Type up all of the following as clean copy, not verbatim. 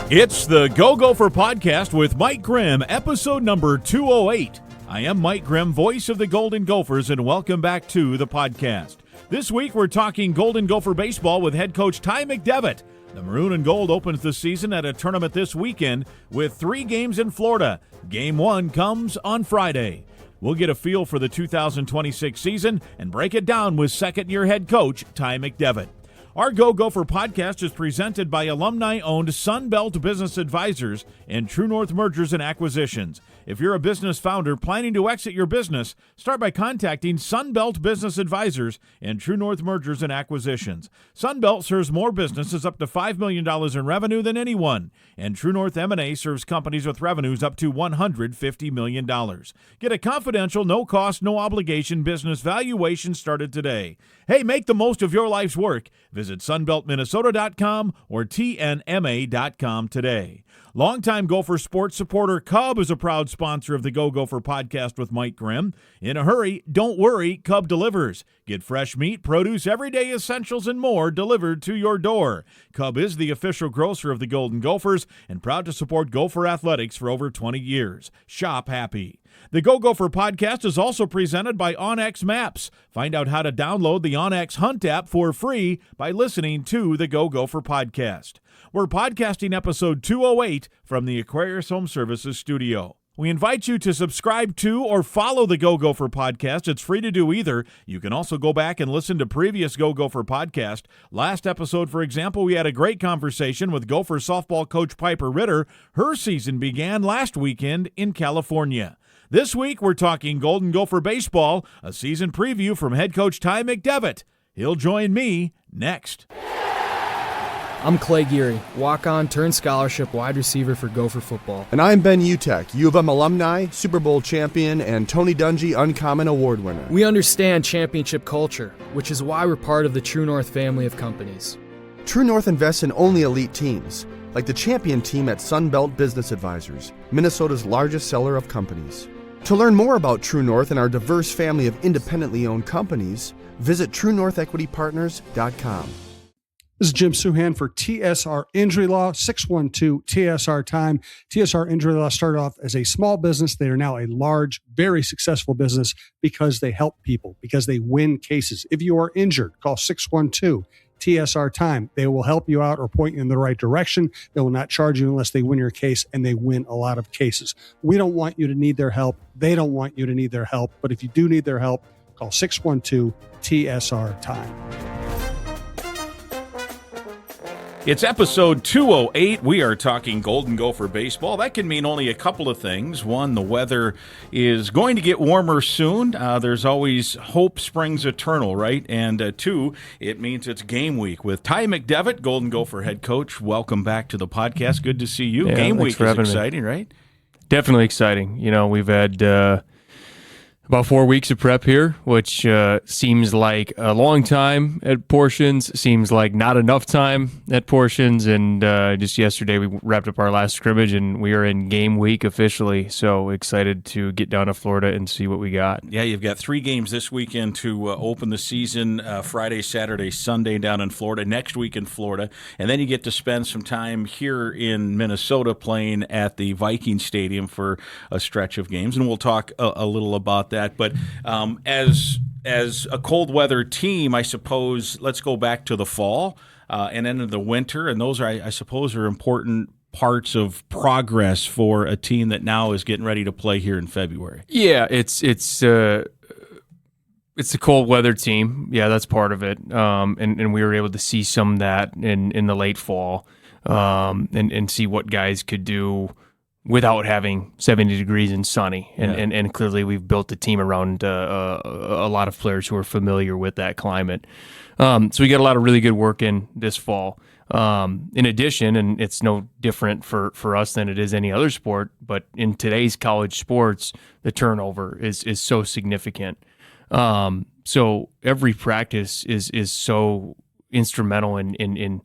It's the Go Gopher Podcast with Mike Grimm, episode number 208. I am Mike Grimm, voice of the Golden Gophers, and welcome back to the podcast. This week we're talking Golden Gopher baseball with head coach Ty McDevitt. The Maroon and Gold opens the season at a tournament this weekend with 3 games in Florida. Game 1 comes on Friday. We'll get a feel for the 2026 season and break it down with second-year head coach Ty McDevitt. Our Go Gopher podcast is presented by alumni-owned Sunbelt Business Advisors and True North Mergers and Acquisitions. If you're a business founder planning to exit your business, start by contacting Sunbelt Business Advisors and True North Mergers and Acquisitions. Sunbelt serves more businesses up to $5 million in revenue than anyone, and True North M&A serves companies with revenues up to $150 million. Get a confidential, no-cost, no-obligation business valuation started today. Hey, make the most of your life's work. Visit sunbeltminnesota.com or tnma.com today. Longtime Gopher sports supporter Cub is a proud sponsor of the Go Gopher podcast with Mike Grimm. In a hurry, don't worry, Cub delivers. Get fresh meat, produce, everyday essentials, and more delivered to your door. Cub is the official grocer of the Golden Gophers and proud to support Gopher athletics for over 20 years. Shop happy. The Go Gopher podcast is also presented by onX Maps. Find out how to download the onX Hunt app for free by listening to the Go Gopher podcast. We're podcasting episode 208 from the Aquarius Home Services studio. We invite you to subscribe to or follow the Go Gopher podcast. It's free to do either. You can also go back and listen to previous Go Gopher podcast. Last episode, for example, we had a great conversation with Gopher softball coach Piper Ritter. Her season began last weekend in California. This week, we're talking Golden Gopher baseball, a season preview from head coach Ty McDevitt. He'll join me next. I'm Clay Geary, walk-on turned scholarship wide receiver for Gopher football. And I'm Ben Utek, U of M alumni, Super Bowl champion, and Tony Dungy Uncommon Award winner. We understand championship culture, which is why we're part of the True North family of companies. True North invests in only elite teams, like the champion team at Sunbelt Business Advisors, Minnesota's largest seller of companies. To learn more about True North and our diverse family of independently owned companies, visit TrueNorthEquityPartners.com. This is Jim Suhan for TSR Injury Law, 612 TSR Time. TSR Injury Law started off as a small business. They are now a large, very successful business because they help people, because they win cases. If you are injured, call 612 TSR Time. They will help you out or point you in the right direction. They will not charge you unless they win your case, and they win a lot of cases. We don't want you to need their help. They don't want you to need their help. But if you do need their help, call 612 TSR Time. It's episode 208. We are talking Golden Gopher baseball. That can mean only a couple of things. One, the weather is going to get warmer soon. There's always hope springs eternal, right? And two, it means it's game week with Ty McDevitt, Golden Gopher head coach. Welcome back to the podcast. Good to see you. Yeah, game week is exciting, right? Definitely exciting. You know, we've had about 4 weeks of prep here, which seems like a long time at portions, seems like not enough time at portions, and just yesterday we wrapped up our last scrimmage, and we are in game week officially, so excited to get down to Florida and see what we got. Yeah, you've got 3 games this weekend to open the season, Friday, Saturday, Sunday down in Florida, next week in Florida, and then you get to spend some time here in Minnesota playing at the Viking Stadium for a stretch of games, and we'll talk a little about that. But as a cold weather team, I suppose let's go back to the fall and into the winter, and those are, I suppose, are important parts of progress for a team that now is getting ready to play here in February. Yeah, it's a cold weather team. Yeah, that's part of it, and we were able to see some of that in the late fall, and see what guys could do without having 70 degrees and sunny. And clearly we've built a team around a lot of players who are familiar with that climate. So we got a lot of really good work in this fall. In addition, and it's no different for us than it is any other sport, but in today's college sports, the turnover is so significant. So every practice is so instrumental in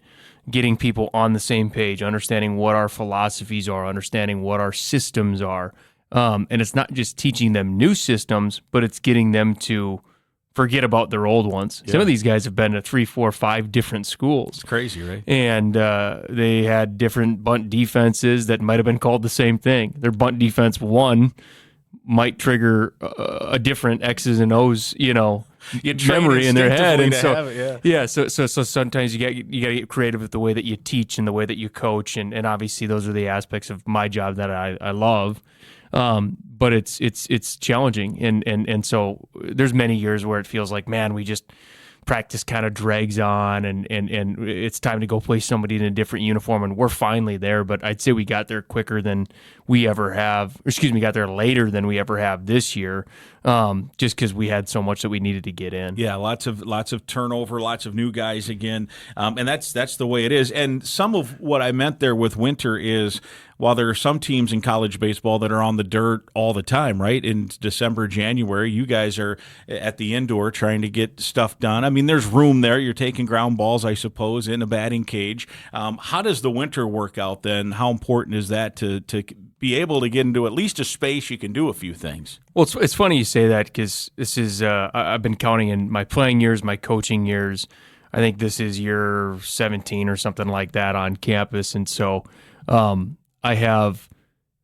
getting people on the same page, understanding what our philosophies are, understanding what our systems are. And it's not just teaching them new systems, but it's getting them to forget about their old ones. Yeah. Some of these guys have been to 3, 4, 5 different schools. It's crazy, right? And they had different bunt defenses that might have been called the same thing. Their bunt defense 1 might trigger a different X's and O's, memory in their head. And so sometimes you got to get creative with the way that you teach and the way that you coach. And obviously those are the aspects of my job that I love. But it's challenging. And so there's many years where it feels like, man, we just practice kind of drags on and it's time to go play somebody in a different uniform, and we're finally there. But I'd say we got there quicker than we ever have, got there later than we ever have this year, just because we had so much that we needed to get in. Yeah, lots of turnover, lots of new guys again, and that's the way it is. And some of what I meant there with winter is, while there are some teams in college baseball that are on the dirt all the time, right? In December, January, you guys are at the indoor trying to get stuff done. I mean, there's room there. You're taking ground balls, I suppose, in a batting cage. How does the winter work out then? How important is that to be able to get into at least a space you can do a few things? Well, it's funny you say that, because this is I've been counting in my playing years, my coaching years. I think this is year 17 or something like that on campus, and so I have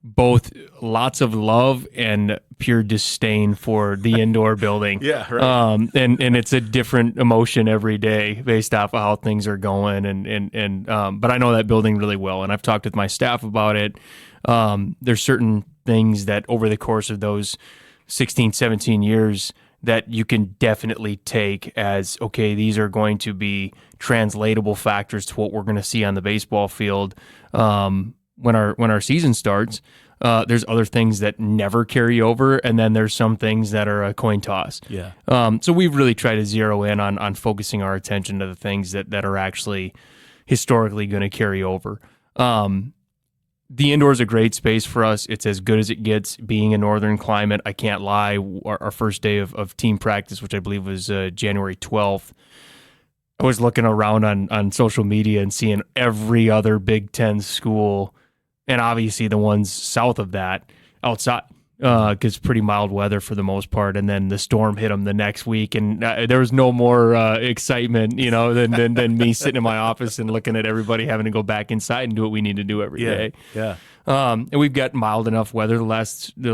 both lots of love and pure disdain for the indoor building. Yeah, right. And it's a different emotion every day based off of how things are going. But I know that building really well, and I've talked with my staff about it. There's certain things that over the course of those 16, 17 years that you can definitely take as, okay, these are going to be translatable factors to what we're going to see on the baseball field when our season starts. There's other things that never carry over, and then there's some things that are a coin toss. Yeah. So we've really tried to zero in on focusing our attention to the things that are actually historically going to carry over. The indoor is a great space for us. It's as good as it gets being a northern climate. I can't lie. Our first day of team practice, which I believe was January 12th, I was looking around on social media and seeing every other Big Ten school, and obviously the ones south of that, outside, because pretty mild weather for the most part. And then the storm hit them the next week, and there was no more excitement, than me sitting in my office and looking at everybody having to go back inside and do what we need to do every day. Yeah. And we've got mild enough weather the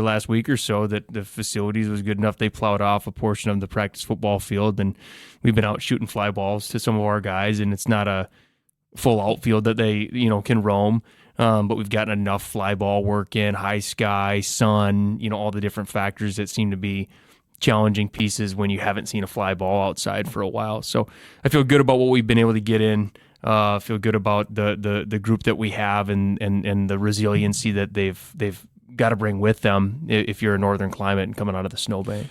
last week or so that the facilities was good enough. They plowed off a portion of the practice football field, and we've been out shooting fly balls to some of our guys, and it's not a full outfield that they can roam. But we've gotten enough fly ball work in, high sky, sun, all the different factors that seem to be challenging pieces when you haven't seen a fly ball outside for a while. So I feel good about what we've been able to get in. I feel good about the group that we have and the resiliency that they've got to bring with them if you're a northern climate and coming out of the snowbank.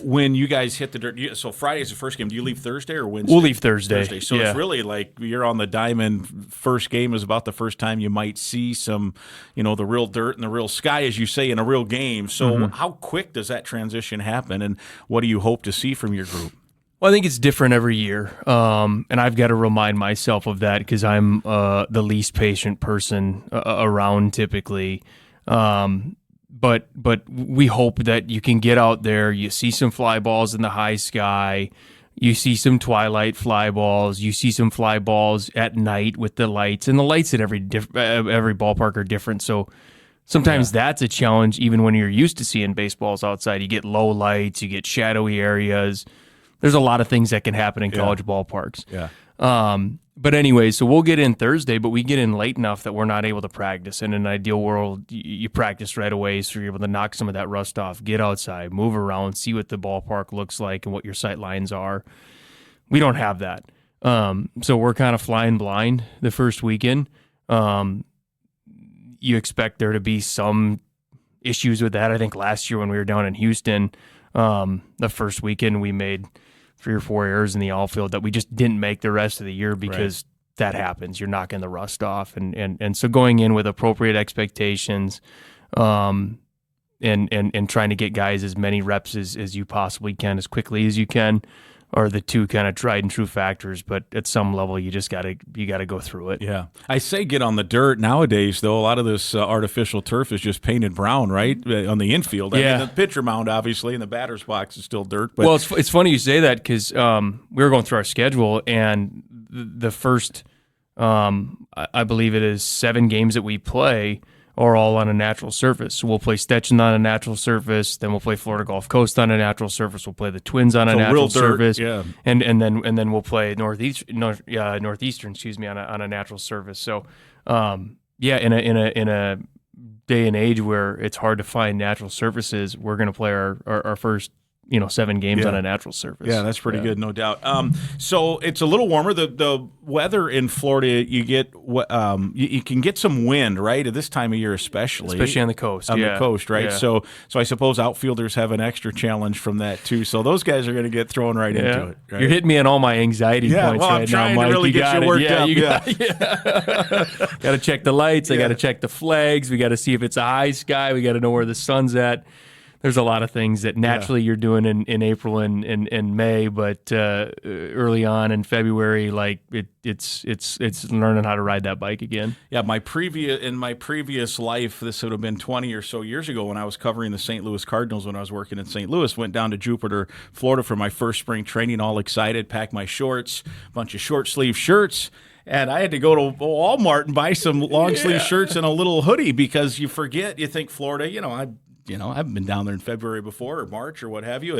When you guys hit the dirt, so Friday's the first game. Do you leave Thursday or Wednesday? We'll leave Thursday. So it's really like you're on the diamond. First game is about the first time you might see some, the real dirt and the real sky, as you say, in a real game. So how quick does that transition happen, and what do you hope to see from your group? Well, I think it's different every year, and I've got to remind myself of that because I'm the least patient person around typically. But we hope that you can get out there, you see some fly balls in the high sky, you see some twilight fly balls, you see some fly balls at night with the lights, and the lights at every ballpark are different. So sometimes that's a challenge even when you're used to seeing baseballs outside. You get low lights, you get shadowy areas. There's a lot of things that can happen in college ballparks. Yeah. But anyway, so we'll get in Thursday, but we get in late enough that we're not able to practice. And in an ideal world, you practice right away, so you're able to knock some of that rust off, get outside, move around, see what the ballpark looks like and what your sight lines are. We don't have that. So we're kind of flying blind the first weekend. You expect there to be some issues with that. I think last year when we were down in Houston, the first weekend we made 3 or 4 errors in the outfield that we just didn't make the rest of the year because that happens. You're knocking the rust off. And so going in with appropriate expectations and trying to get guys as many reps as you possibly can, as quickly as you can, are the two kind of tried and true factors, but at some level you just gotta go through it. Yeah. I say get on the dirt. Nowadays, though, a lot of this artificial turf is just painted brown, right, on the infield. I mean, the pitcher mound, obviously, and the batter's box is still dirt. But. Well, it's funny you say that because we were going through our schedule, and the first, I believe it is 7 games that we play are all on a natural surface. So we'll play Stetson on a natural surface, then we'll play Florida Gulf Coast on a natural surface, we'll play the Twins on a natural surface, and then we'll play Northeastern, on a natural surface. So in a day and age where it's hard to find natural surfaces, we're going to play our first 7 games on a natural surface. Yeah, that's pretty good, no doubt. So it's a little warmer. The weather in Florida, you get you can get some wind, right, at this time of year, especially on the coast. The coast, right? Yeah. So I suppose outfielders have an extra challenge from that too. So those guys are going to get thrown right into it. Right? You're hitting me on all my anxiety points well, right now, I'm trying Mike. to really get you worked up. Got to check the lights. I got to check the flags. We got to see if it's a high sky. We got to know where the sun's at. There's a lot of things that naturally you're doing in April and May, but early on in February, like it's learning how to ride that bike again. Yeah, in my previous life, this would have been 20 or so years ago when I was covering the St. Louis Cardinals when I was working in St. Louis. Went down to Jupiter, Florida for my first spring training, all excited, packed my shorts, bunch of short sleeve shirts. And I had to go to Walmart and buy some long sleeve shirts and a little hoodie because you think Florida, I haven't been down there in February before or March or what have you.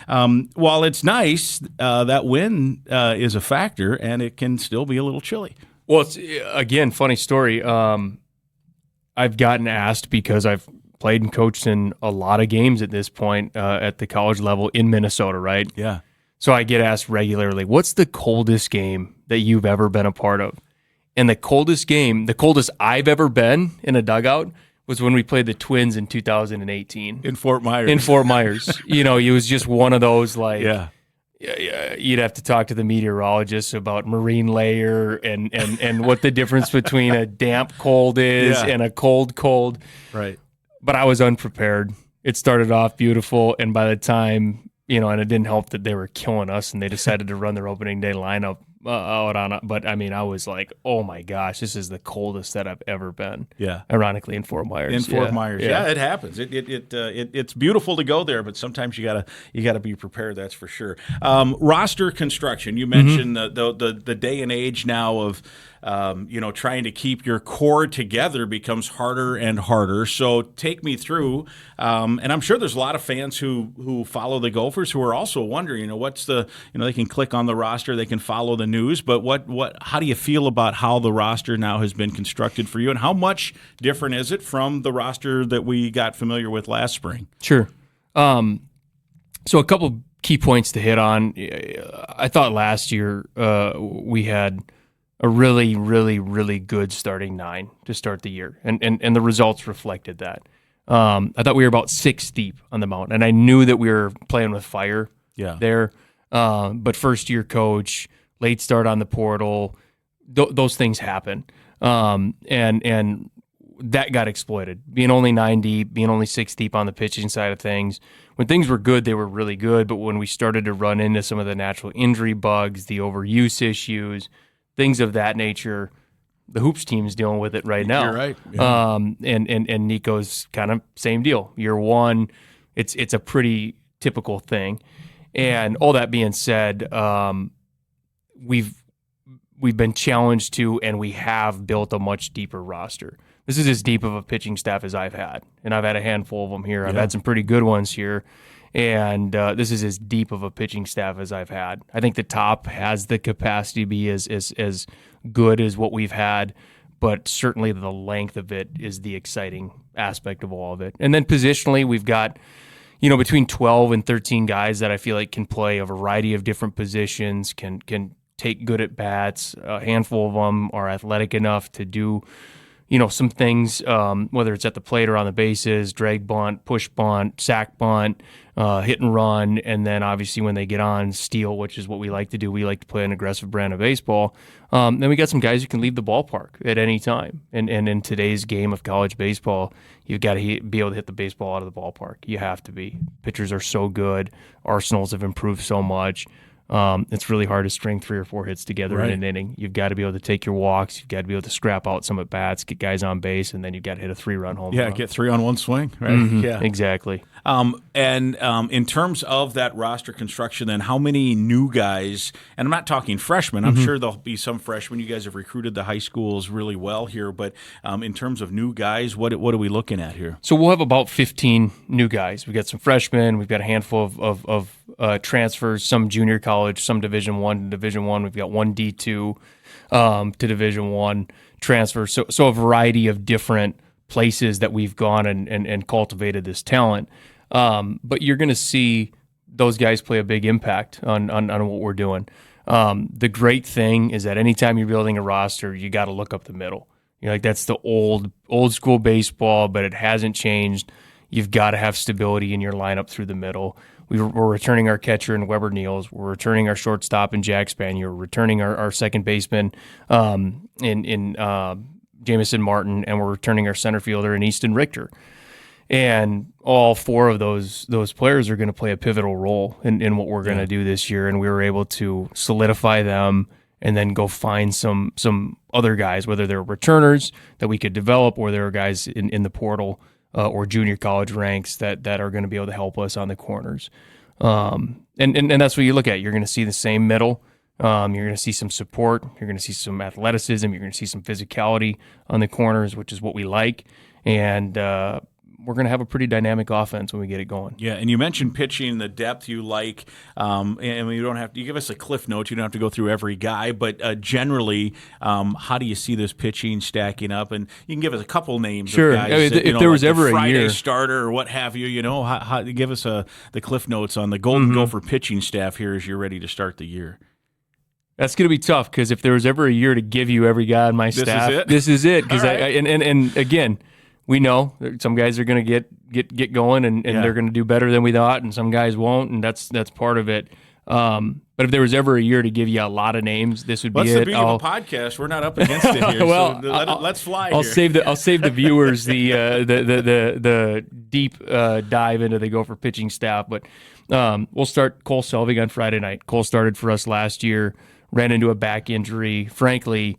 And while it's nice, that wind is a factor, and it can still be a little chilly. Well, it's, again, funny story. I've gotten asked because I've played and coached in a lot of games at this point at the college level in Minnesota, right? Yeah. So I get asked regularly, what's the coldest game that you've ever been a part of? And the coldest I've ever been in a dugout was when we played the Twins in 2018. In Fort Myers. It was just one of those, you'd have to talk to the meteorologists about marine layer and what the difference between a damp cold is and a cold. Right. But I was unprepared. It started off beautiful, and by the time, and it didn't help that they were killing us, and they decided to run their opening day lineup out on it. But I mean, I was like, oh my gosh, this is the coldest that I've ever been. Yeah. Ironically, in Fort Myers. In Fort Myers. Yeah, it happens. It's beautiful to go there, but sometimes you gotta be prepared. That's for sure. Roster construction. You mentioned the day and age now of trying to keep your core together becomes harder and harder. So take me through, and I'm sure there's a lot of fans who follow the Gophers who are also wondering, what's they can click on the roster, they can follow the news, but how do you feel about how the roster now has been constructed for you, and how much different is it from the roster that we got familiar with last spring? Sure. So a couple key points to hit on. I thought last year we had a really, really, really good starting 9 to start the year, and the results reflected that. I thought we were about 6 deep on the mountain, and I knew that we were playing with fire there. But first-year coach, late start on the portal, those things happen, and that got exploited. Being only 9 deep, being only 6 deep on the pitching side of things. When things were good, they were really good, but when we started to run into some of the natural injury bugs, the overuse issues, things of that nature, the hoops team is dealing with it right now. You're right. Yeah. And Nico's kind of same deal. Year one, it's a pretty typical thing. And all that being said, we've been challenged to, and we have built a much deeper roster. This is as deep of a pitching staff as I've had, and I've had a handful of them here. I've had some pretty good ones here. And this is as deep of a pitching staff as I've had. I think the top has the capacity to be as good as what we've had, but certainly the length of it is the exciting aspect of all of it. And then positionally, we've got, between 12 and 13 guys that I feel like can play a variety of different positions, can take good at bats. A handful of them are athletic enough to do some things, whether it's at the plate or on the bases, drag bunt, push bunt, sack bunt, hit and run, and then obviously when they get on, steal, which is what we like to do. We like to play an aggressive brand of baseball. Then we got some guys who can leave the ballpark at any time. And in today's game of college baseball, you've got to be able to hit the baseball out of the ballpark. You have to be. Pitchers are so good. Arsenals have improved so much. It's really hard to string 3 or 4 hits together in an inning. You've got to be able to take your walks. You've got to be able to scrap out some at bats, get guys on base, and then you've got to hit a 3-run home run. Get 3 on one swing. Right. Mm-hmm. Yeah, exactly. In terms of that roster construction, then how many new guys? And I'm not talking freshmen. I'm sure there'll be some freshmen. You guys have recruited the high schools really well here, but in terms of new guys, what are we looking at here? So we'll have about 15 new guys. We've got some freshmen. We've got a handful of transfers, some junior college, some Division I to Division I. We've got one D2 to Division I transfer. So a variety of different places that we've gone and cultivated this talent. But you're going to see those guys play a big impact on what we're doing. The great thing is that anytime you're building a roster, you got to look up the middle. That's the old school baseball, but it hasn't changed. You've got to have stability in your lineup through the middle. We're returning our catcher in Weber Niels. We're returning our shortstop in Jack Spanier. We're returning our second baseman in Jamison Martin, and we're returning our center fielder in Easton Richter. And all 4 of those players are going to play a pivotal role in what we're going to do this year. And we were able to solidify them and then go find some other guys, whether they're returners that we could develop or there are guys in the portal or junior college ranks that are going to be able to help us on the corners. And that's what you look at. You're going to see the same middle. You're going to see some support. You're going to see some athleticism. You're going to see some physicality on the corners, which is what we like. And we're going to have a pretty dynamic offense when we get it going. Yeah, and you mentioned pitching, the depth you like, and you don't have to. You give us a cliff note. You don't have to go through every guy, but generally, how do you see this pitching stacking up? And you can give us a couple names. Sure. Of guys I mean, that, if there was like ever the Friday a year starter or what have you, how give us the cliff notes on the Golden Gopher pitching staff here as you're ready to start the year. That's going to be tough because if there was ever a year to give you every guy on my staff, this is it. Because and again. We know that some guys are going to get going and they're going to do better than we thought, and some guys won't, and that's part of it. But if there was ever a year to give you a lot of names, this would be it. What's the beauty of a podcast? We're not up against it here. Well, so let's fly. I'll save the viewers the deep dive into the Gopher pitching staff. But we'll start Cole Selvig on Friday night. Cole started for us last year, ran into a back injury. Frankly,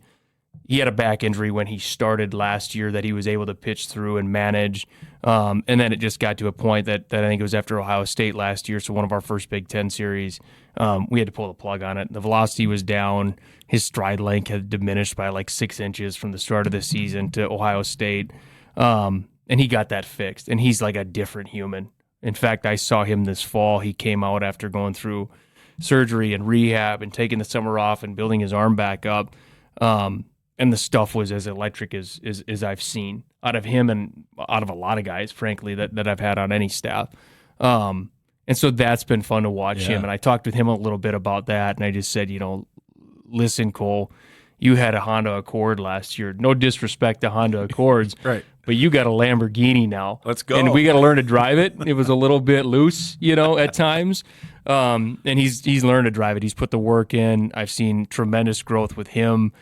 he had a back injury when he started last year that he was able to pitch through and manage. And then it just got to a point that I think it was after Ohio State last year, so one of our first Big Ten series, we had to pull the plug on it. The velocity was down. His stride length had diminished by like 6 inches from the start of the season to Ohio State. And he got that fixed, and he's like a different human. In fact, I saw him this fall. He came out after going through surgery and rehab and taking the summer off and building his arm back up. And the stuff was as electric as I've seen out of him and out of a lot of guys, frankly, that I've had on any staff. And so that's been fun to watch him. And I talked with him a little bit about that, and I just said, listen, Cole, you had a Honda Accord last year. No disrespect to Honda Accords, right? But you got a Lamborghini now. Let's go. And we got to learn to drive it. It was a little bit loose, at times. And he's learned to drive it. He's put the work in. I've seen tremendous growth with him.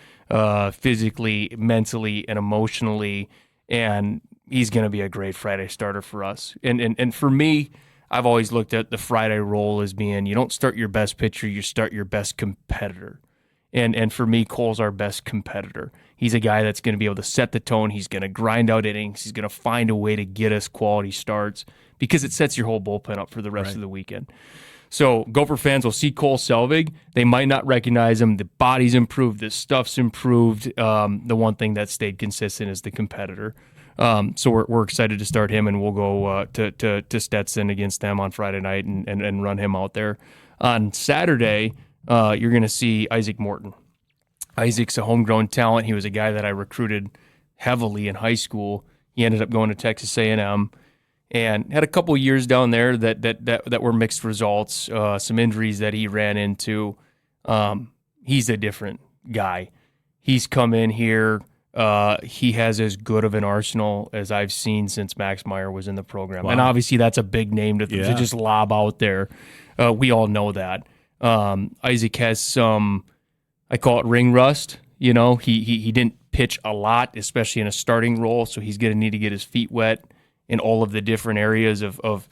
Physically, mentally, and emotionally, and he's going to be a great Friday starter for us. And for me, I've always looked at the Friday role as being, you don't start your best pitcher, you start your best competitor. And for me, Cole's our best competitor. He's a guy that's going to be able to set the tone. He's going to grind out innings. He's going to find a way to get us quality starts because it sets your whole bullpen up for the rest of the weekend. So Gopher fans will see Cole Selvig. They might not recognize him. The body's improved. The stuff's improved. The one thing that stayed consistent is the competitor. So we're excited to start him, and we'll go to Stetson against them on Friday night and run him out there. On Saturday, you're going to see Isaac Morton. Isaac's a homegrown talent. He was a guy that I recruited heavily in high school. He ended up going to Texas A&M. And had a couple years down there that were mixed results, some injuries that he ran into. He's a different guy. He's come in here. He has as good of an arsenal as I've seen since Max Meyer was in the program. Wow. And obviously that's a big name to just lob out there. We all know that. Isaac has some, I call it ring rust. He didn't pitch a lot, especially in a starting role, so he's going to need to get his feet wet in all of the different areas of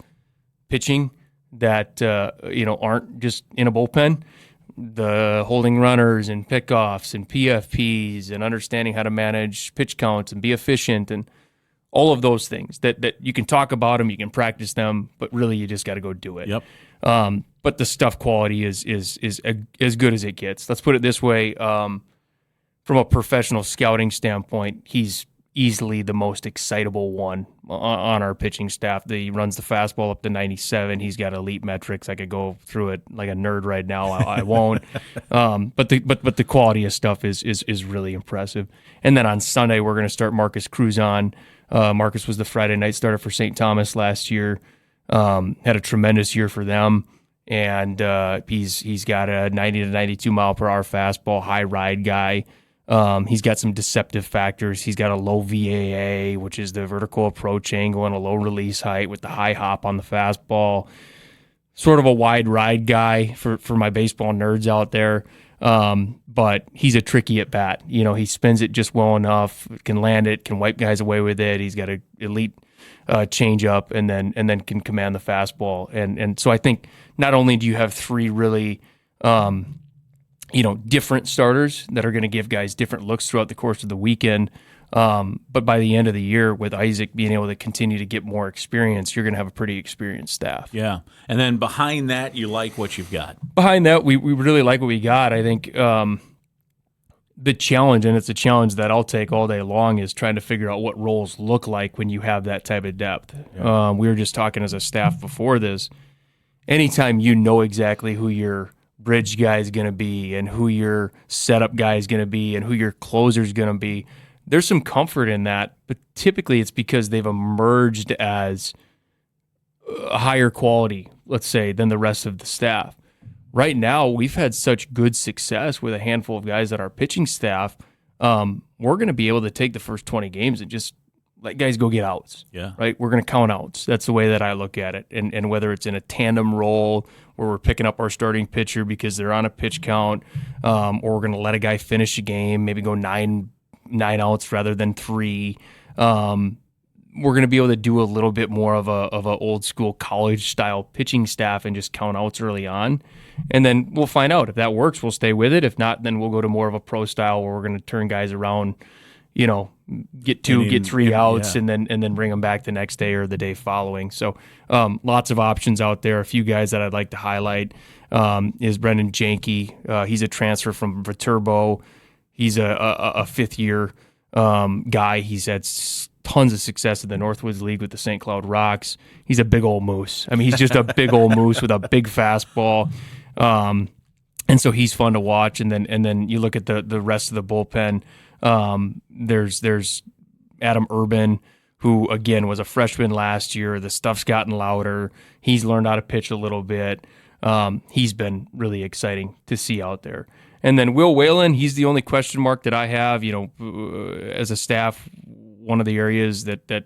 pitching that aren't just in a bullpen. the holding runners and pickoffs and PFPs and understanding how to manage pitch counts and be efficient and all of those things that you can talk about them, you can practice them, but really you just got to go do it. Yep. But the stuff quality is as good as it gets. Let's put it this way. From a professional scouting standpoint, he's easily the most excitable one on our pitching staff. He runs the fastball up to 97. He's got elite metrics. I could go through it like a nerd right now. I won't. But the quality of stuff is really impressive. And then on Sunday we're going to start Marcus Cruz on. Marcus was the Friday night starter for St. Thomas last year. Had a tremendous year for them. And he's got a 90 to 92 mile per hour fastball, high ride guy. He's got some deceptive factors. He's got a low VAA, which is the vertical approach angle, and a low release height with the high hop on the fastball. Sort of a wide ride guy for my baseball nerds out there. But he's a tricky at bat. He spins it just well enough, can land it, can wipe guys away with it. He's got an elite change up and then can command the fastball. And so I think not only do you have three really different starters that are going to give guys different looks throughout the course of the weekend. But by the end of the year, with Isaac being able to continue to get more experience, you're going to have a pretty experienced staff. Yeah. And then behind that, you like what you've got. Behind that, we really like what we got. I think the challenge, and it's a challenge that I'll take all day long, is trying to figure out what roles look like when you have that type of depth. Yeah. We were just talking as a staff before this. Anytime you know exactly who your bridge guy is going to be and who your setup guy is going to be and who your closer is going to be, there's some comfort in that, but typically it's because they've emerged as a higher quality, let's say, than the rest of the staff. Right now, we've had such good success with a handful of guys at our pitching staff. We're going to be able to take the first 20 games and just let guys go get outs. Yeah. Right? We're going to count outs. That's the way that I look at it. And whether it's in a tandem role where we're picking up our starting pitcher because they're on a pitch count, or we're going to let a guy finish a game, maybe go nine outs rather than 3. We're going to be able to do a little bit more of a old school college style pitching staff and just count outs early on. And then we'll find out if that works, we'll stay with it. If not, then we'll go to more of a pro style where we're going to turn guys around, get 2, get 3 outs, and then bring them back the next day or the day following. So lots of options out there. A few guys that I'd like to highlight is Brendan Janke. He's a transfer from Viterbo. He's a fifth-year guy. He's had tons of success in the Northwoods League with the St. Cloud Rocks. He's a big old moose. I mean, he's just a big old moose with a big fastball. And so he's fun to watch. And then you look at the rest of the bullpen. There's Adam Urban, who again was a freshman last year. The stuff's gotten louder. He's learned how to pitch a little bit. He's been really exciting to see out there. And then Will Whalen, he's the only question mark that I have. As a staff, one of the areas that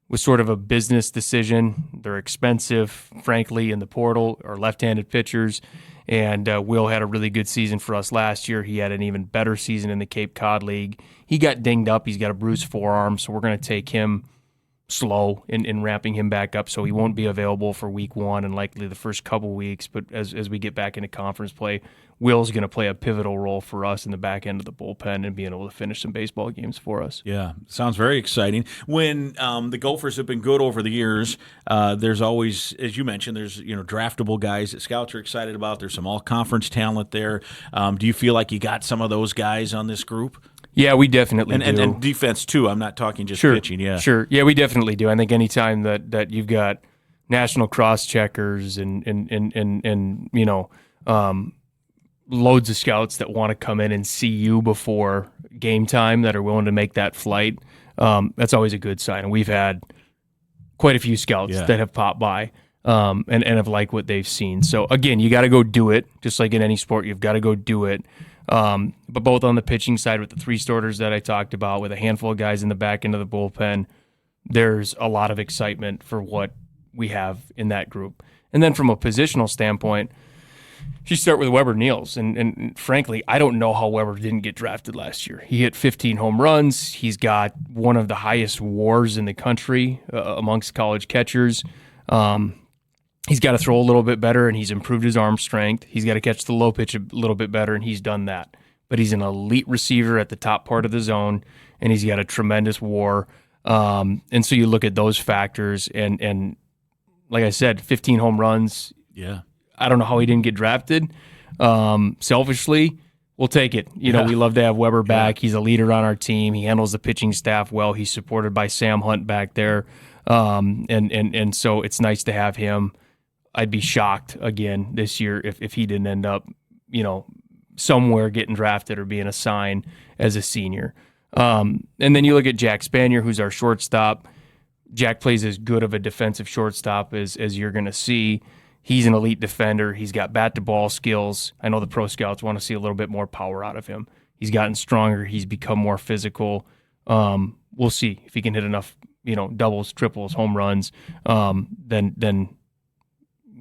was sort of a business decision. They're expensive, frankly, in the portal, are left-handed pitchers. And Will had a really good season for us last year. He had an even better season in the Cape Cod League. He got dinged up. He's got a bruised forearm, so we're going to take him slow in ramping him back up, so he won't be available for week 1 and likely the first couple weeks. But as we get back into conference play, Will's going to play a pivotal role for us in the back end of the bullpen and being able to finish some baseball games for us. Yeah, sounds very exciting. When the Gophers have been good over the years, there's always, as you mentioned, there's draftable guys that scouts are excited about. There's some all-conference talent there. Do you feel like you got some of those guys on this group? Yeah, we definitely do. And defense, too. I'm not talking just pitching. Yeah, sure. Yeah, we definitely do. I think anytime that you've got national cross-checkers and loads of scouts that want to come in and see you before game time that are willing to make that flight, that's always a good sign. And we've had quite a few scouts that have popped by and have liked what they've seen. So, again, you got to go do it. Just like in any sport, you've got to go do it. But both on the pitching side with the 3 starters that I talked about, with a handful of guys in the back end of the bullpen, there's a lot of excitement for what we have in that group. And then from a positional standpoint, you start with Weber Niels. And frankly, I don't know how Weber didn't get drafted last year. He hit 15 home runs. He's got one of the highest WARs in the country amongst college catchers. He's got to throw a little bit better, and he's improved his arm strength. He's got to catch the low pitch a little bit better, and he's done that. But he's an elite receiver at the top part of the zone, and he's got a tremendous WAR. And so you look at those factors, and like I said, 15 home runs. Yeah. I don't know how he didn't get drafted. Selfishly, we'll take it. We love to have Weber back. He's a leader on our team. He handles the pitching staff well. He's supported by Sam Hunt back there. And so it's nice to have him. I'd be shocked again this year if he didn't end up, somewhere getting drafted or being assigned as a senior. And then you look at Jack Spanier, who's our shortstop. Jack plays as good of a defensive shortstop as you're going to see. He's an elite defender. He's got bat-to-ball skills. I know the pro scouts want to see a little bit more power out of him. He's gotten stronger. He's become more physical. We'll see if he can hit enough, doubles, triples, home runs. Then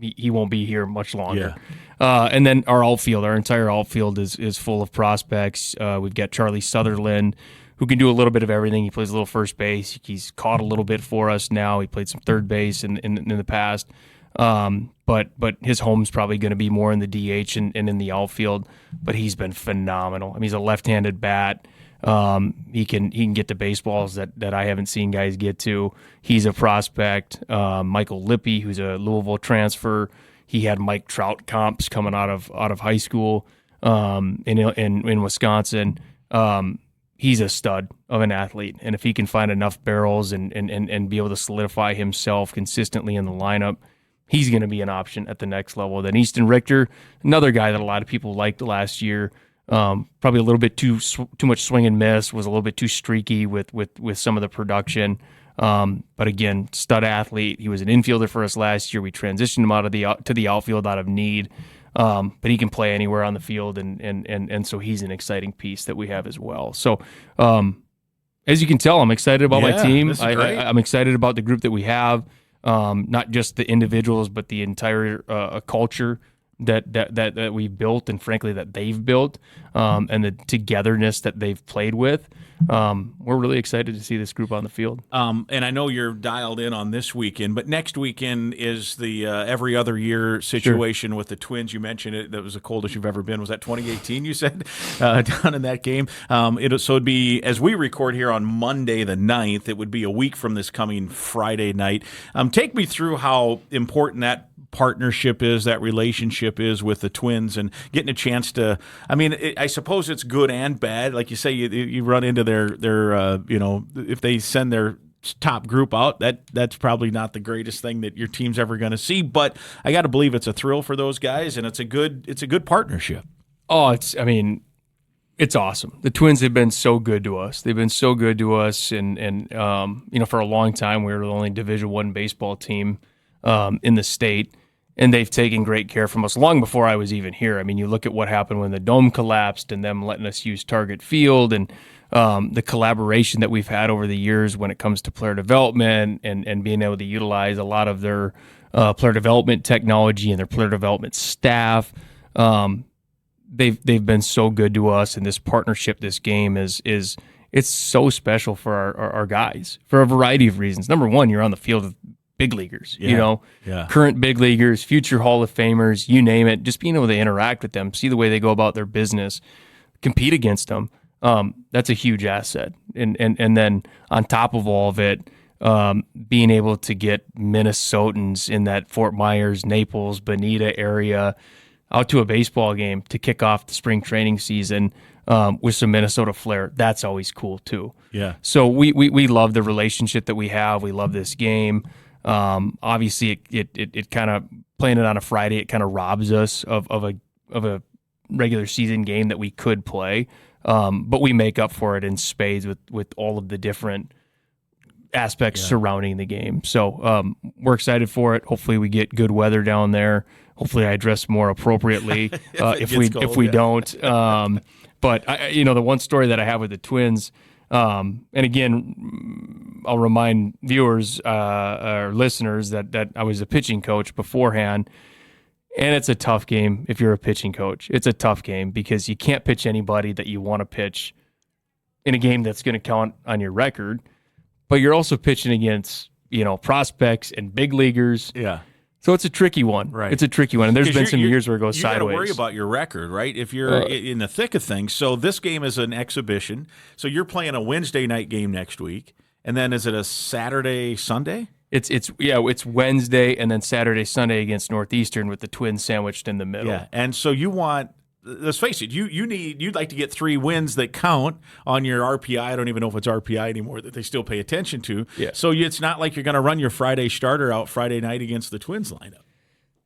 he won't be here much longer. Yeah. And then our entire outfield is full of prospects. We've got Charlie Sutherland, who can do a little bit of everything. He plays a little first base. He's caught a little bit for us now. He played some third base in the past. But his home's probably going to be more in the DH and in the outfield. But he's been phenomenal. I mean, he's a left-handed bat. He can get to baseballs that I haven't seen guys get to. He's a prospect. Michael Lippy, who's a Louisville transfer, he had Mike Trout comps coming out of high school in Wisconsin. He's a stud of an athlete, and if he can find enough barrels and be able to solidify himself consistently in the lineup, he's going to be an option at the next level. Then Easton Richter, another guy that a lot of people liked last year. Probably a little bit too much swing and miss, was a little bit too streaky with some of the production. But again, stud athlete. He was an infielder for us last year. We transitioned him to the outfield out of need. But he can play anywhere on the field, and so he's an exciting piece that we have as well. So, as you can tell, I'm excited about my team. I'm excited about the group that we have, not just the individuals, but the entire culture that we've built, and frankly that they've built, and the togetherness that they've played with. We're really excited to see this group on the field. And I know you're dialed in on this weekend, but next weekend is the every other year situation with the Twins. You mentioned it. That was the coldest you've ever been. Was that 2018, you said, down in that game? It'd be, as we record here on Monday the 9th, it would be a week from this coming Friday night. Take me through how important that partnership is, that relationship is with the Twins, and getting a chance to, I suppose it's good and bad. Like you say, you run into their if they send their top group out, that's probably not the greatest thing that your team's ever going to see, but I got to believe it's a thrill for those guys, and it's a good partnership. Oh, it's awesome. The Twins have been so good to us. They've been so good to us, and for a long time we were the only Division I baseball team in the state. And they've taken great care from us long before I was even here. I mean, you look at what happened when the dome collapsed and them letting us use Target Field, and the collaboration that we've had over the years when it comes to player development and being able to utilize a lot of their player development technology and their player development staff. They've been so good to us, and this partnership, this game is it's so special for our guys for a variety of reasons. Number one, you're on the field with big leaguers, current big leaguers, future Hall of Famers, you name it. Just being able to interact with them, see the way they go about their business, compete against them, that's a huge asset. And then on top of all of it, being able to get Minnesotans in that Fort Myers, Naples, Bonita area out to a baseball game to kick off the spring training season with some Minnesota flair, that's always cool too. Yeah. So we love the relationship that we have. We love this game. Obviously, it kind of, playing it on a Friday, it kind of robs us of a regular season game that we could play, but we make up for it in spades with all of the different aspects surrounding the game. So we're excited for it. Hopefully, we get good weather down there. Hopefully, I dress more appropriately if we don't. But the one story that I have with the Twins. And again, I'll remind viewers or listeners that I was a pitching coach beforehand, and it's a tough game if you're a pitching coach. It's a tough game because you can't pitch anybody that you want to pitch in a game that's going to count on your record, but you're also pitching against prospects and big leaguers. Yeah. So it's a tricky one. Right. It's a tricky one. And there's been some years where it goes sideways. You got to worry about your record, right? If you're in the thick of things. So this game is an exhibition. So you're playing a Wednesday night game next week. And then is it a Saturday, Sunday? It's Wednesday and then Saturday, Sunday against Northeastern with the Twins sandwiched in the middle. Yeah. And so you want, let's face it, you'd like to get 3 wins that count on your RPI. I don't even know if it's RPI anymore that they still pay attention to. Yeah. So it's not like you're going to run your Friday starter out Friday night against the Twins lineup.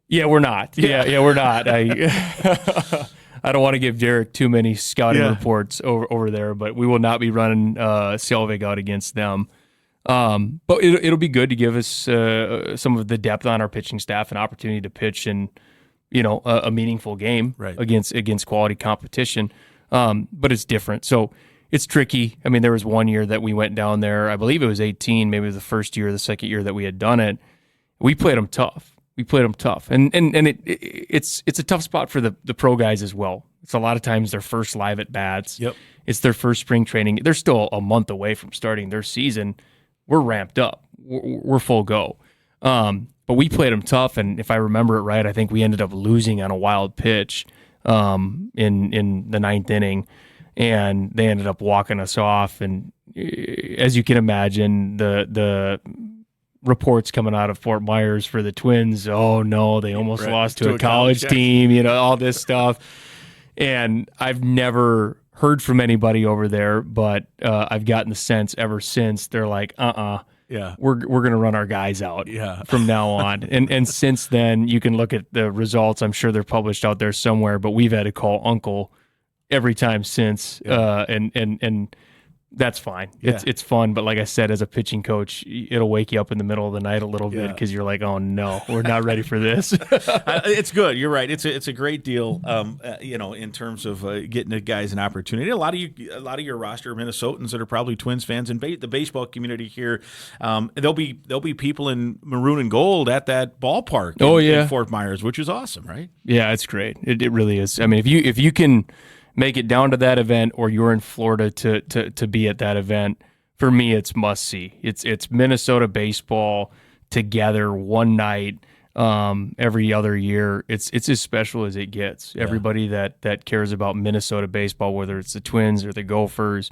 Yeah, we're not. Yeah, we're not. I don't want to give Derek too many scouting reports over there, but we will not be running Selvig out against them. But it'll be good to give us some of the depth on our pitching staff, an opportunity to pitch in a meaningful game against quality competition. But it's different. So it's tricky. I mean, there was one year that we went down there, I believe it was 18, maybe it was the first year or the second year that we had done it. We played them tough. And it's a tough spot for the pro guys as well. It's a lot of times their first live at bats. Yep. It's their first spring training. They're still a month away from starting their season. We're ramped up. We're full go. But we played them tough, and if I remember it right, I think we ended up losing on a wild pitch in the 9th inning, and they ended up walking us off. And as you can imagine, the reports coming out of Fort Myers for the Twins, oh no, they almost lost to a college team, all this stuff. And I've never heard from anybody over there, but I've gotten the sense ever since they're like, we're going to run our guys out from now on. And since then, you can look at the results. I'm sure they're published out there somewhere, but we've had to call Uncle every time since, and that's fine. It's fun, but like I said, as a pitching coach, it'll wake you up in the middle of the night a little bit because you're like, oh no, we're not ready for this. It's good. You're right. It's a great deal. In terms of getting the guys an opportunity. A lot of your roster are Minnesotans that are probably Twins fans, and the baseball community here. There'll be people in maroon and gold at that ballpark. In Fort Myers, which is awesome, right? Yeah, it's great. It really is. I mean, if you can make it down to that event, or you're in Florida to be at that event, for me, it's must see. It's Minnesota baseball together one night every other year. It's as special as it gets. Yeah. Everybody that cares about Minnesota baseball, whether it's the Twins or the Gophers,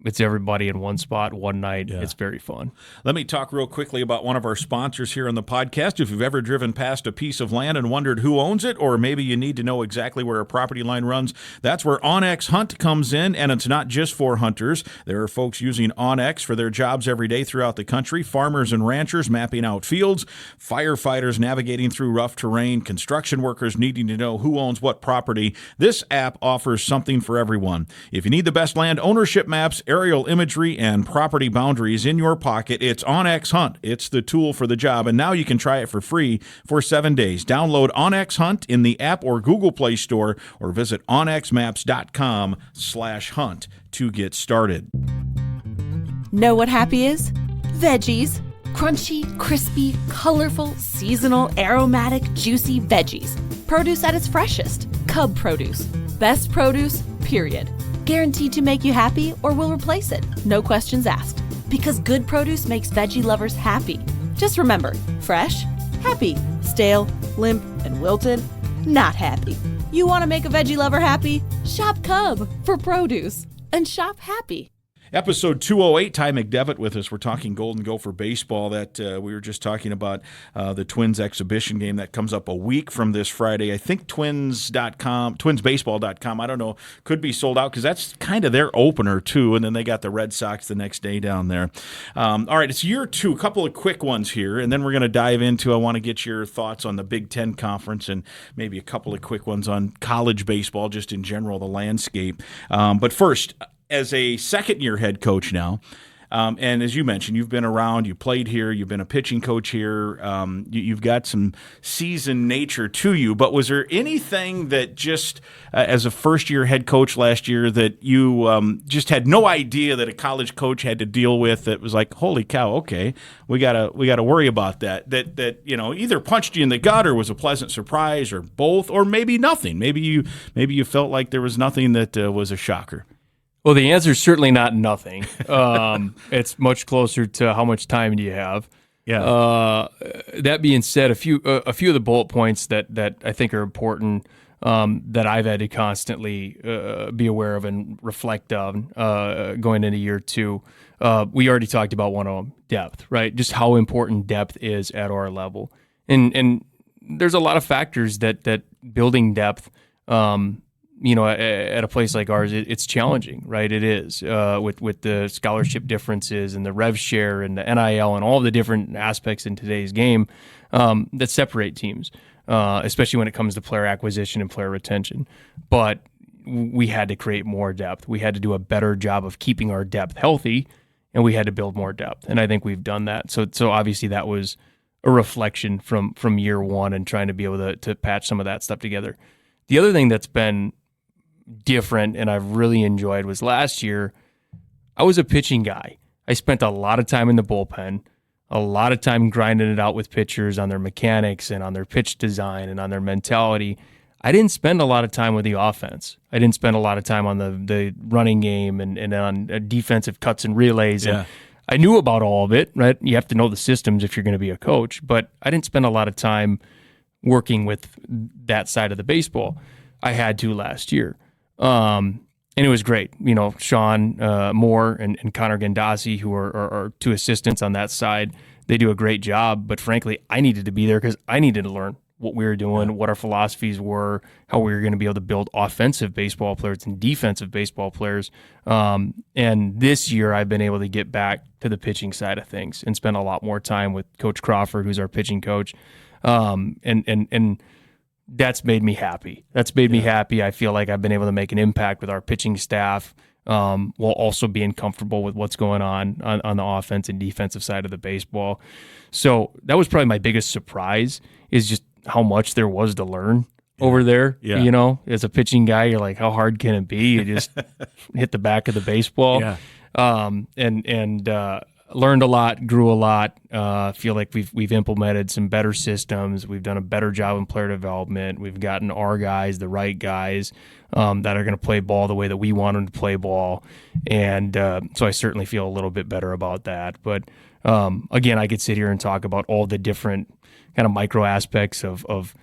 it's everybody in one spot, one night. Yeah. It's very fun. Let me talk real quickly about one of our sponsors here on the podcast. If you've ever driven past a piece of land and wondered who owns it, or maybe you need to know exactly where a property line runs, that's where OnX Hunt comes in, and it's not just for hunters. There are folks using OnX for their jobs every day throughout the country, farmers and ranchers mapping out fields, firefighters navigating through rough terrain, construction workers needing to know who owns what property. This app offers something for everyone. If you need the best land ownership maps, aerial imagery, and property boundaries in your pocket, it's OnX Hunt. It's the tool for the job, and now you can try it for free for 7 days. Download OnX Hunt in the app or Google Play Store, or visit onxmaps.com/hunt to get started. Know what happy is? Veggies. Crunchy, crispy, colorful, seasonal, aromatic, juicy veggies. Produce at its freshest. Cub produce. Best produce, period. Guaranteed to make you happy or will replace it. No questions asked. Because good produce makes veggie lovers happy. Just remember, fresh, happy. Stale, limp, and wilted, not happy. You want to make a veggie lover happy? Shop Cub for produce. And shop happy. Episode 208, Ty McDevitt with us. We're talking Golden Gopher baseball. That we were just talking about the Twins exhibition game that comes up a week from this Friday. I think twinsbaseball.com, I don't know, could be sold out because that's kind of their opener too. And then they got the Red Sox the next day down there. All right, it's year 2. A couple of quick ones here, and then we're going to dive into, I want to get your thoughts on the Big Ten Conference and maybe a couple of quick ones on college baseball, just in general, the landscape. But first, as a second-year head coach now, and as you mentioned, you've been around, you played here, you've been a pitching coach here, you've got some seasoned nature to you, but was there anything that just, as a first-year head coach last year, that you just had no idea that a college coach had to deal with, that was like, holy cow, okay, we gotta worry about that either punched you in the gut or was a pleasant surprise or both, or maybe nothing? Maybe you felt like there was nothing that was a shocker. Well, the answer is certainly not nothing. It's much closer to how much time do you have. That being said, a few of the bullet points that I think are important that I've had to constantly be aware of and reflect on going into year 2. We already talked about one of them, depth, right? Just how important depth is at our level, and there's a lot of factors that building depth. At a place like ours, it's challenging, right? It is with the scholarship differences and the rev share and the NIL and all the different aspects in today's game that separate teams, especially when it comes to player acquisition and player retention. But we had to create more depth. We had to do a better job of keeping our depth healthy, and we had to build more depth. And I think we've done that. So obviously that was a reflection from year 1 and trying to be able to patch some of that stuff together. The other thing that's been different and I've really enjoyed was last year, I was a pitching guy. I spent a lot of time in the bullpen, a lot of time grinding it out with pitchers on their mechanics and on their pitch design and on their mentality. I didn't spend a lot of time with the offense. I didn't spend a lot of time on the running game and on defensive cuts and relays. Yeah. And I knew about all of it, right? You have to know the systems if you're going to be a coach, but I didn't spend a lot of time working with that side of the baseball. I had to last year. And it was great. Sean Moore and Connor Gandasi, who are 2 assistants on that side, they do a great job. But frankly, I needed to be there because I needed to learn what we were doing, what our philosophies were, how we were going to be able to build offensive baseball players and defensive baseball players. And this year, I've been able to get back to the pitching side of things and spend a lot more time with Coach Crawford, who's our pitching coach. And that's made me happy. Me happy. I feel like I've been able to make an impact with our pitching staff while also being comfortable with what's going on the offense and defensive side of the baseball. So that was probably my biggest surprise, is just how much there was to learn over there. Yeah. As a pitching guy, you're like, how hard can it be? You just hit the back of the baseball. Yeah. And learned a lot, grew a lot. Feel like we've implemented some better systems. We've done a better job in player development. We've gotten our guys, the right guys, that are going to play ball the way that we want them to play ball. And so I certainly feel a little bit better about that. But again, I could sit here and talk about all the different kind of micro aspects of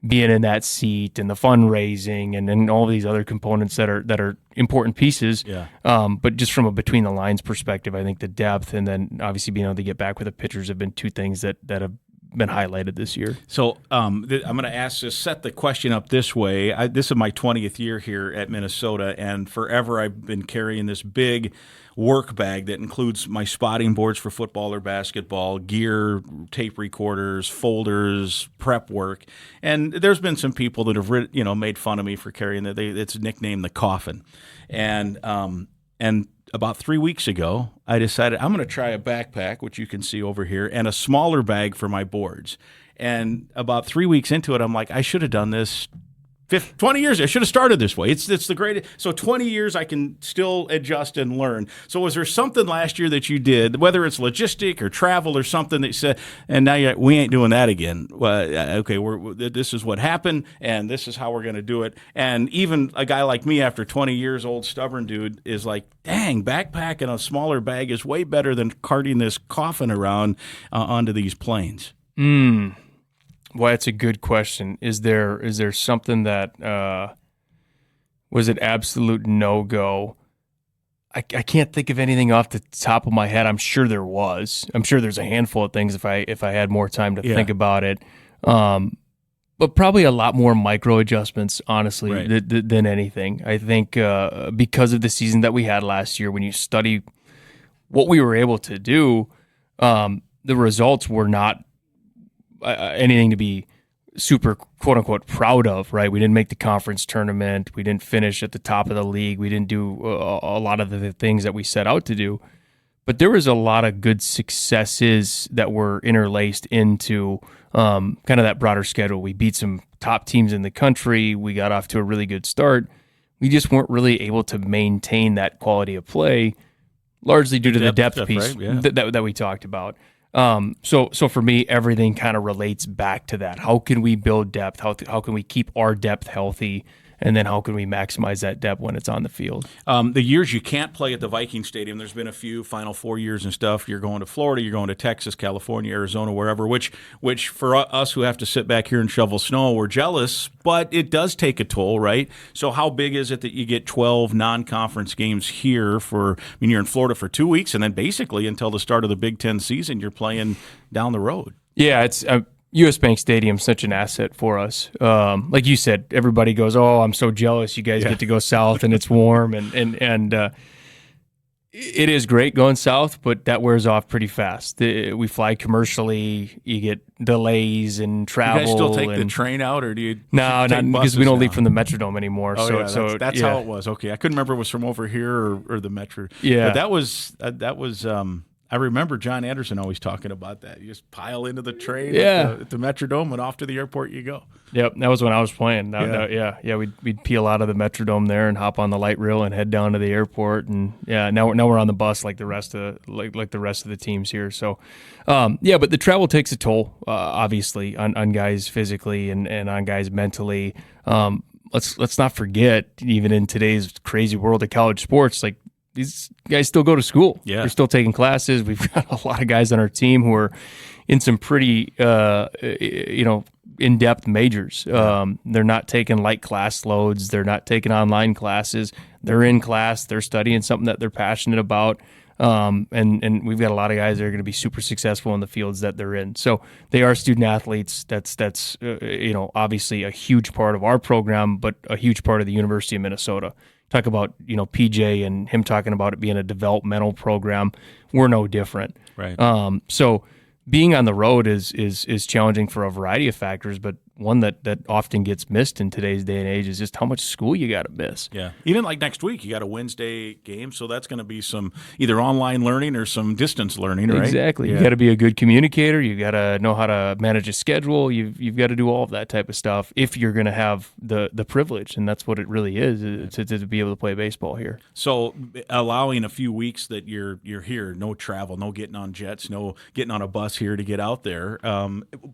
being in that seat and the fundraising and all these other components that are important pieces. Yeah. But just from a between the lines perspective, I think the depth and then obviously being able to get back with the pitchers have been 2 things that have been highlighted this year. So I'm going to set the question up this way. This is my 20th year here at Minnesota, and forever I've been carrying this big work bag that includes my spotting boards for football or basketball, gear, tape recorders, folders, prep work. And there's been some people that have made fun of me for carrying that. It's nicknamed the coffin. And about 3 weeks ago, I decided I'm going to try a backpack, which you can see over here, and a smaller bag for my boards. And about 3 weeks into it, I'm like, I should have done this 20 years. I should have started this way. It's the greatest. So 20 years, I can still adjust and learn. So was there something last year that you did, whether it's logistic or travel or something that you said, and now we ain't doing that again? Well, okay, this is what happened, and this is how we're going to do it. And even a guy like me, after 20 years, old stubborn dude, is like, dang, backpacking a smaller bag is way better than carting this coffin around onto these planes. Well, that's a good question. Is there something that was an absolute no-go? I can't think of anything off the top of my head. I'm sure there was. I'm sure there's a handful of things if I had more time to think about it. But probably a lot more micro adjustments, honestly, right, than anything. I think because of the season that we had last year, when you study what we were able to do, the results were not anything to be super quote unquote proud of, right? We didn't make the conference tournament. We didn't finish at the top of the league. We didn't do a lot of the things that we set out to do, but there was a lot of good successes that were interlaced into kind of that broader schedule. We beat some top teams in the country. We got off to a really good start. We just weren't really able to maintain that quality of play, largely due to the depth piece, right? that we talked about. So for me, everything kind of relates back to that. How can we build depth? How can we keep our depth healthy? and then how can we maximize that depth when it's on the field. The years you can't play at the Viking Stadium, there's been a few Final Four years and stuff. You're going to Florida, you're going to Texas, California, Arizona, wherever, which for us who have to sit back here and shovel snow, we're jealous, but it does take a toll, right? So how big is it that you get 12 non-conference games here you're in Florida for 2 weeks, and then basically until the start of the Big Ten season, you're playing down the road? Yeah, it's U.S. Bank Stadium's such an asset for us. Like you said, everybody goes, "Oh, I'm so jealous. You guys get to go south and it's warm," and it is great going south, but that wears off pretty fast. We fly commercially. You get delays and travel. You guys still take the train out, or do you? No, not because we don't leave from the Metrodome anymore. Oh, so that's how it was. Okay, I couldn't remember if it was from over here or the Metro. Yeah, but that was. I remember John Anderson always talking about that. You just pile into the train at the Metrodome, and off to the airport you go. Yep, that was when I was playing. We'd peel out of the Metrodome there and hop on the light rail and head down to the airport. And now we're on the bus like the rest of the teams here. So, but the travel takes a toll, obviously, on guys physically and on guys mentally. Let's not forget, even in today's crazy world of college sports, like, these guys still go to school. Yeah. They're still taking classes. We've got a lot of guys on our team who are in some pretty, in-depth majors. They're not taking light class loads. They're not taking online classes. They're in class. They're studying something that they're passionate about. And we've got a lot of guys that are going to be super successful in the fields that they're in. So they are student athletes. That's obviously a huge part of our program, but a huge part of the University of Minnesota. Talk about, PJ and him talking about it being a developmental program. We're no different. Right. So being on the road is challenging for a variety of factors, but one that often gets missed in today's day and age is just how much school you got to miss. Yeah. Even like next week, you got a Wednesday game, so that's going to be some either online learning or some distance learning, right? Exactly. Yeah. You got to be a good communicator. You got to know how to manage a schedule. You've got to do all of that type of stuff if you're going to have the privilege, and that's what it really is to be able to play baseball here. So allowing a few weeks that you're here, no travel, no getting on jets, no getting on a bus here to get out there.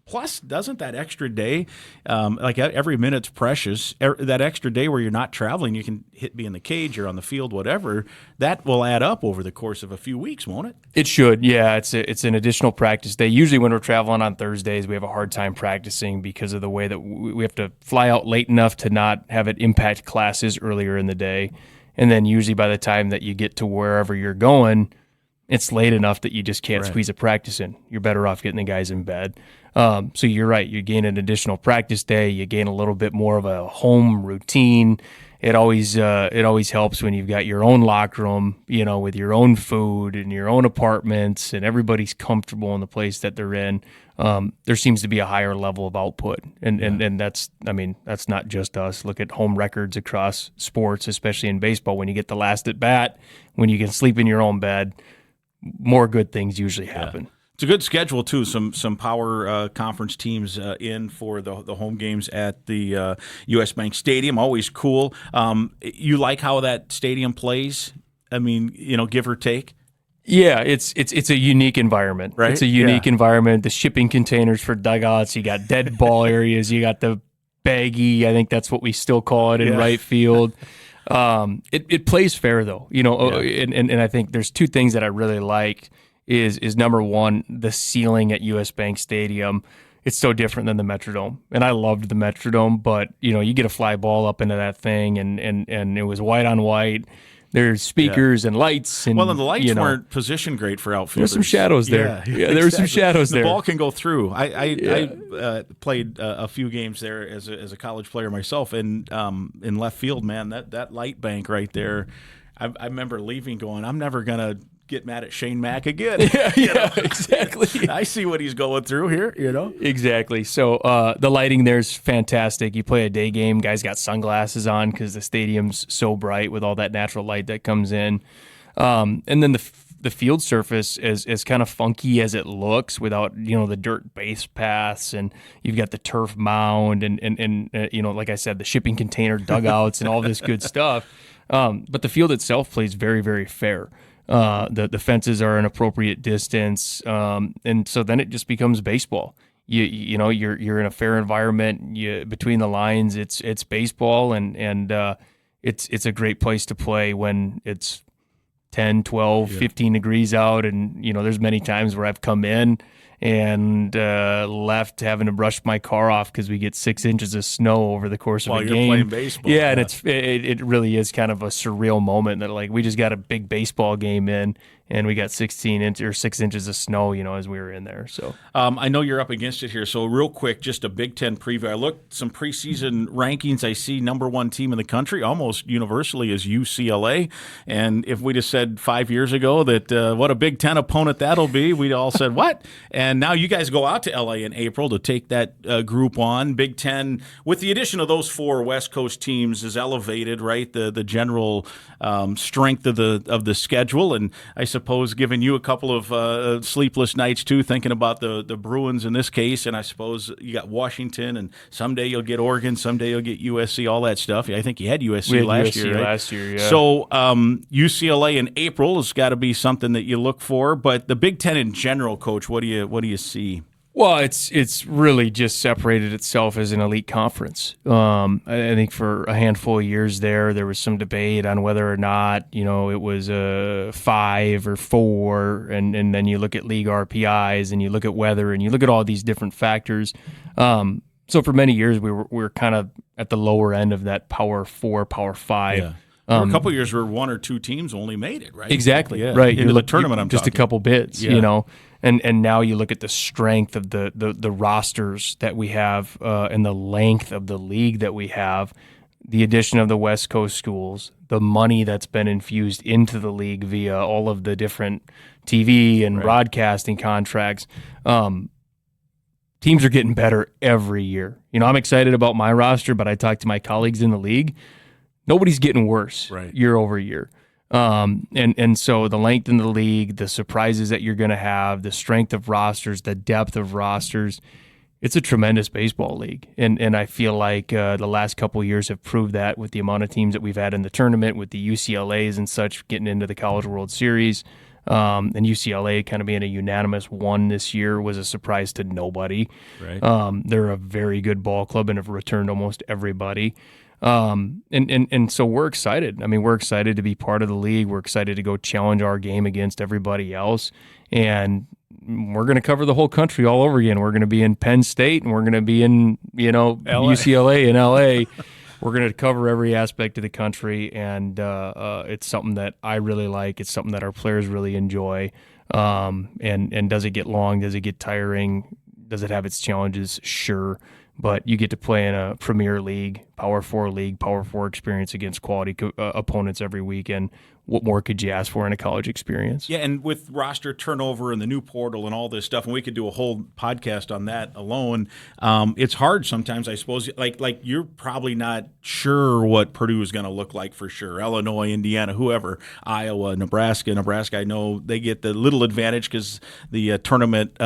Plus, doesn't that extra day, like every minute's precious, that extra day where you're not traveling, you can be in the cage or on the field, whatever, that will add up over the course of a few weeks, won't it? It should, yeah. It's an additional practice day. Usually when we're traveling on Thursdays, we have a hard time practicing because of the way that we have to fly out late enough to not have it impact classes earlier in the day. And then usually by the time that you get to wherever you're going, it's late enough that you just can't squeeze a practice in. You're better off getting the guys in bed. So you're right. You gain an additional practice day. You gain a little bit more of a home routine. It always helps when you've got your own locker room, with your own food and your own apartments, and everybody's comfortable in the place that they're in. There seems to be a higher level of output, and that's not just us. Look at home records across sports, especially in baseball. When you get the last at bat, when you can sleep in your own bed, more good things usually happen. Yeah. It's a good schedule, too. Some power conference teams in for the home games at the U.S. Bank Stadium. Always cool. You like how that stadium plays? I mean, give or take? Yeah, it's a unique environment. Right? It's a unique environment. The shipping containers for dugouts. You got dead ball areas. You got the baggy. I think that's what we still call it in right field. It plays fair though, and I think there's two things that I really like is number one, the ceiling at US Bank Stadium. It's so different than the Metrodome, and I loved the Metrodome, but you get a fly ball up into that thing, and it was white on white. There's speakers and lights. And, and the lights weren't positioned great for outfielders. There's some shadows there. Yeah, there were some shadows there. The ball can go through. I played a few games there as a college player myself, and in left field, man, that light bank right there, I remember leaving going, I'm never going to get mad at Shane Mack again. Exactly. I see what he's going through here, Exactly. So the lighting there's fantastic. You play a day game, guys got sunglasses on because the stadium's so bright with all that natural light that comes in. And then the field surface is as kind of funky as it looks without, the dirt base paths, and you've got the turf mound and like I said, the shipping container dugouts and all this good stuff. But the field itself plays very, very fair. The fences are an appropriate distance, and so then it just becomes baseball. you know you're in a fair environment. Between the lines, it's baseball, and it's a great place to play when it's 10, 12, 15 degrees out. And, you know, there's many times where I've come in and left having to brush my car off because we get 6 inches of snow over the course of a game. While you're playing baseball. Yeah, and it really is kind of a surreal moment that, like, we just got a big baseball game in, and we got 6 inches of snow, you know, as we were in there. So I know you're up against it here. So real quick, just a Big Ten preview. I looked some preseason rankings. I see number 1 team in the country almost universally is UCLA. And if we'd have said 5 years ago that what a Big Ten opponent that'll be, we'd all said what? And now you guys go out to LA in April to take that group on. Big Ten, with the addition of those 4 West Coast teams, is elevated, right? The general strength of the schedule, and I suppose giving you a couple of sleepless nights too, thinking about the Bruins in this case. And I suppose you got Washington, and someday you'll get Oregon, someday you'll get USC, all that stuff. I think you had USC last year, right? Last year, yeah. So UCLA in April has got to be something that you look for. But the Big Ten in general, Coach, what do you see? Well, it's really just separated itself as an elite conference. I think for a handful of years there was some debate on whether or not, you know, it was a 5 or 4, and then you look at league RPIs and you look at weather and you look at all these different factors. So for many years we were kind of at the lower end of that Power 4, Power 5. Yeah. For a couple of years where 1 or 2 teams only made it, right? Exactly, yeah. right. Into the tournament, I'm just talking. a couple bits, Yeah. you know. And now you look at the strength of the rosters that we have and the length of the league that we have, the addition of the West Coast schools, the money that's been infused into the league via all of the different TV and broadcasting contracts. Teams are getting better every year. You know, I'm excited about my roster, but I talk to my colleagues in the league. Nobody's getting worse year over year. And so the length in the league, the surprises that you're going to have, the strength of rosters, the depth of rosters, it's a tremendous baseball league. And I feel like the last couple of years have proved that with the amount of teams that we've had in the tournament, with the UCLAs and such getting into the College World Series. And UCLA kind of being a unanimous 1 this year was a surprise to nobody. Right. They're a very good ball club and have returned almost everybody. And so we're excited. I mean, we're excited to be part of the league. We're excited to go challenge our game against everybody else. And we're going to cover the whole country all over again. We're going to be in Penn State, and we're going to be in, you know, UCLA and LA. We're going to cover every aspect of the country, and it's something that I really like. It's something that our players really enjoy. And does it get long? Does it get tiring? Does it have its challenges? Sure. But you get to play in a Premier League, Power 4 league, Power 4 experience against quality opponents every weekend. What more could you ask for in a college experience? Yeah, and with roster turnover and the new portal and all this stuff, and we could do a whole podcast on that alone, it's hard sometimes, I suppose. Like you're probably not sure what Purdue is going to look like for sure. Illinois, Indiana, whoever, Iowa, Nebraska, I know they get the little advantage because the tournament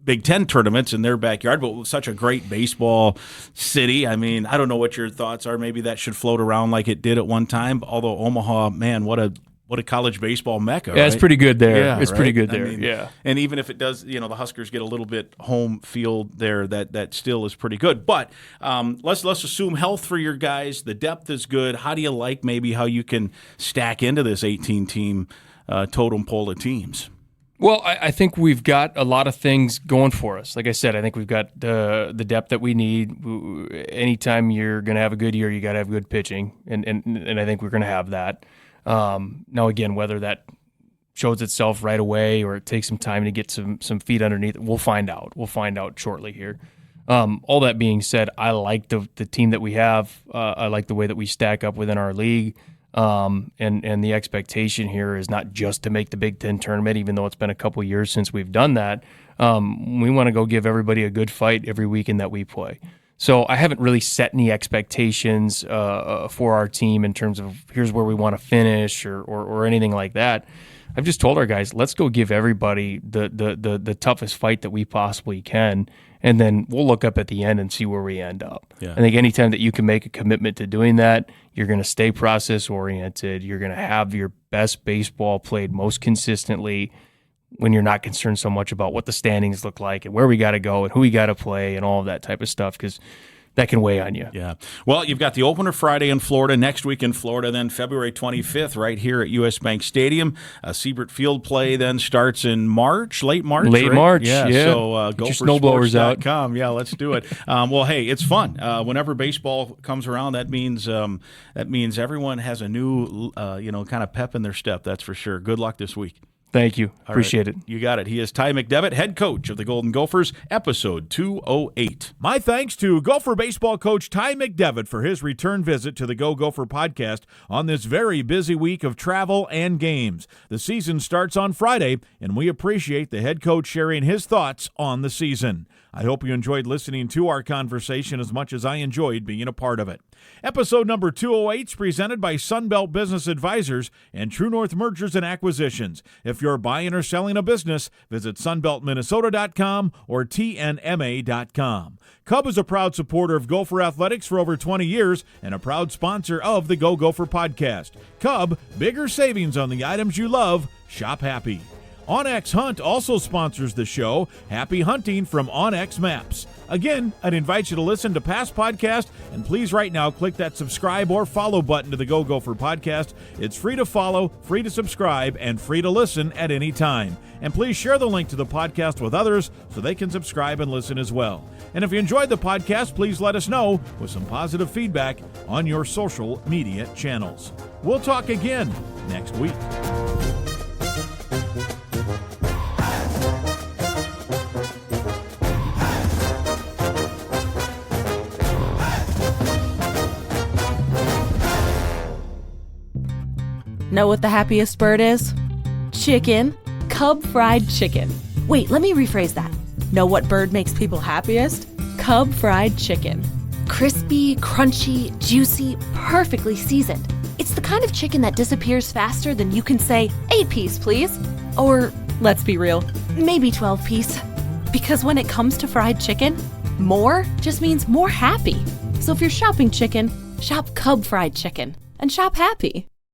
Big Ten tournaments in their backyard, but such a great baseball city. I mean, I don't know what your thoughts are. Maybe that should float around like it did at one time. Although Omaha, man, what a college baseball mecca. Yeah, right? It's pretty good there. Yeah, it's pretty good I there. mean, yeah. And even if it does, you know, the Huskers get a little bit home field there, that still is pretty good. But let's assume health for your guys. The depth is good. How do you like maybe how you can stack into this 18-team totem pole of teams? Well, I think we've got a lot of things going for us. Like I said, I think we've got the depth that we need. Anytime you're going to have a good year, you got to have good pitching, and I think we're going to have that. Now, again, whether that shows itself right away or it takes some time to get some feet underneath, we'll find out. We'll find out shortly here. All that being said, I like the team that we have. I like the way that we stack up within our league. And the expectation here is not just to make the Big Ten tournament, even though it's been a couple years since we've done that. We want to go give everybody a good fight every weekend that we play. So I haven't really set any expectations for our team in terms of here's where we want to finish or anything like that. I've just told our guys, let's go give everybody the toughest fight that we possibly can, and then we'll look up at the end and see where we end up. Yeah. I think anytime that you can make a commitment to doing that, you're going to stay process-oriented. You're going to have your best baseball played most consistently when you're not concerned so much about what the standings look like and where we got to go and who we got to play and all of that type of stuff, because that can weigh on you. Yeah. Well, you've got the opener Friday in Florida, next week in Florida, then February 25th right here at U.S. Bank Stadium. Siebert Field play then starts in March, late March. Late right? March, yeah. So Get your snowblowers out. Yeah, let's do it. Well, hey, it's fun. Whenever baseball comes around, that means everyone has a new, kind of pep in their step. That's for sure. Good luck this week. Thank you. Appreciate it. You got it. He is Ty McDevitt, head coach of the Golden Gophers, episode 208. My thanks to Gopher baseball coach Ty McDevitt for his return visit to the Go Gopher podcast on this very busy week of travel and games. The season starts on Friday, and we appreciate the head coach sharing his thoughts on the season. I hope you enjoyed listening to our conversation as much as I enjoyed being a part of it. Episode number 208 is presented by Sunbelt Business Advisors and True North Mergers and Acquisitions. If you're buying or selling a business, visit sunbeltminnesota.com or tnma.com. Cub is a proud supporter of Gopher Athletics for over 20 years and a proud sponsor of the Go Gopher podcast. Cub, bigger savings on the items you love. Shop happy. OnX Hunt also sponsors the show. Happy hunting from OnX Maps. Again, I'd invite you to listen to past podcasts, and please right now click that subscribe or follow button to the Go Gopher podcast. It's free to follow, free to subscribe, and free to listen at any time. And please share the link to the podcast with others so they can subscribe and listen as well. And if you enjoyed the podcast, please let us know with some positive feedback on your social media channels. We'll talk again next week. Know what the happiest bird is? Chicken. Cub fried chicken. Wait, let me rephrase that. Know what bird makes people happiest? Cub fried chicken. Crispy, crunchy, juicy, perfectly seasoned. It's the kind of chicken that disappears faster than you can say, 8-piece, please. Or, let's be real, maybe 12-piece. Because when it comes to fried chicken, more just means more happy. So if you're shopping chicken, shop Cub fried chicken and shop happy.